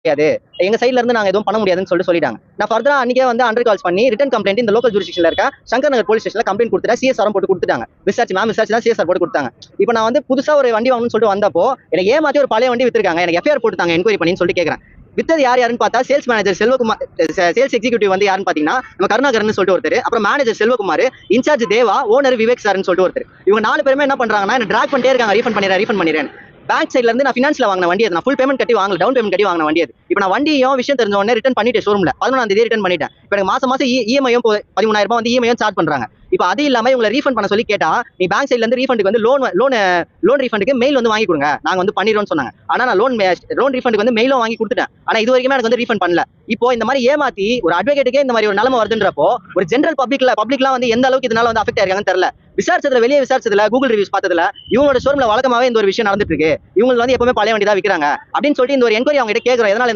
முடியாது, எங்க சைட்ல இருந்து நாங்க எதுவும் பண்ண முடியாதுன்னு சொல்லிட்டாங்க. நான் ஃபர்தரா அன்னைக்கே வந்து அண்டர் கால்ஸ் பண்ணி ரிட்டன் கம்ப்ளைண்ட் இந்த லோக்கல் ஜூரிஸ்டிக்ஷன்ல இருக்க சங்கர் நகர் போலீஸ் ஸ்டேஷன்ல கம்ப்ளைண்ட் கொடுத்துட்டேன். சிஎஸ்ஆர் போட்டு கொடுத்துட்டாங்க. விசாரிச்சு மேம் விசாரிச்சு தான் சிஎஸ்ஆர் போட்டு கொடுத்தாங்க. இப்போ நான் வந்து புதுசா ஒரு வண்டி வாங்கணும்னு சொல்லிட்டு வந்தப்போ எனக்கு ஏமாத்தி ஒரு பழைய வண்டி வித்துருக்காங்க. எனக்கு எஃப்ஐஆர் போட்டுட்டாங்க என்கொயரி பண்ணின்னு சொல்லிட்டு கேட்கறேன். வித்தது யாருன்னு பார்த்தா sales manager Selvakumar, sales executive வந்து யாருன்னு பாத்தீங்கன்னா நம்ம கருணாகரன் சொல்லிட்டு ஒருத்தர், அப்புறம் மேனேஜர் செல்வகுமார், இன்சார்ஜ் தேவா, ஓனர் விவேக் சார்னு சொல்லிட்டு ஒருத்தர். இவங்க 4 பேருமே என்ன பண்றாங்கன்னா என்ன டிராக் பண்ணிட்டே இருக்காங்க. ரீஃபண்ட் பண்ணிடுறேன். பேங்க் சைட்ல இருந்து நான் ஃபினான்ஸ்ல வாங்கின வண்டி அது. நான் ஃபுல் பேமெண்ட் கட்டி வாங்கல, டவுன் பேமெண்ட் கட்டி வாங்கின வண்டி அது. இப்போ நான் வண்டியும் விஷயம் தெரிஞ்ச உடனே ரிட்டர்ன் பண்ணிட்டேன் ஷோரூம்ல. 11ஆம் தேதி ரிட்டர்ன் பண்ணிட்டேன். இப்போ எனக்கு மாசம் இஎம்ஐயும் 13,000 ரூபாய் வந்து இஎம்ஐயும் சார்ஜ் பண்றாங்க. இப்போ அது இல்லாம இவங்களை ரீஃபண்ட் பண்ண சொல்லி கேட்டா நீ பேங்க் சைட்ல இருந்து ரீஃபண்டுக்கு வந்து லோன் ரீஃபண்டுக்கு மெயில் வந்து வாங்கி கொடுங்க, நாங்க வந்து பண்ணிடுறோம்னு சொன்னாங்க. ஆனா நான் லோன் ரீஃபண்டுக்கு வந்து மெயிலும் வாங்கி கொடுத்துட்டேன். ஆனா இது வரைக்கும் எனக்கு வந்து ரீஃபண்ட் பண்ணல. இப்போ இந்த மாதிரி ஏமாத்தி ஒரு அட்வொகேட்டுக்கே இந்த மாதிரி ஒரு நிலைமை வருதுன்றப்போ ஒரு ஜெனரல் பப்ளிக்லாம் வந்து எந்த அளவுக்கு இதனால வந்து அஃபெக்ட் ஆயிருக்காங்கன்னு தெரியல. வெளியே விசாரிச்சதுல கூகுள் ரிவ்யூஸ் பார்த்ததுல இவங்களோட ஷோரூம்ல வழக்கமாவே இந்த ஒரு விஷயம் நடந்துட்டு இருக்கு. இவங்க வந்து எப்பவுமே பழைய வண்டி தான் விற்கிறாங்க அப்படின்னு சொல்லிட்டு இந்த ஒரு என்கொயரி அவங்க கிட்ட கேட்கறோம். எதனால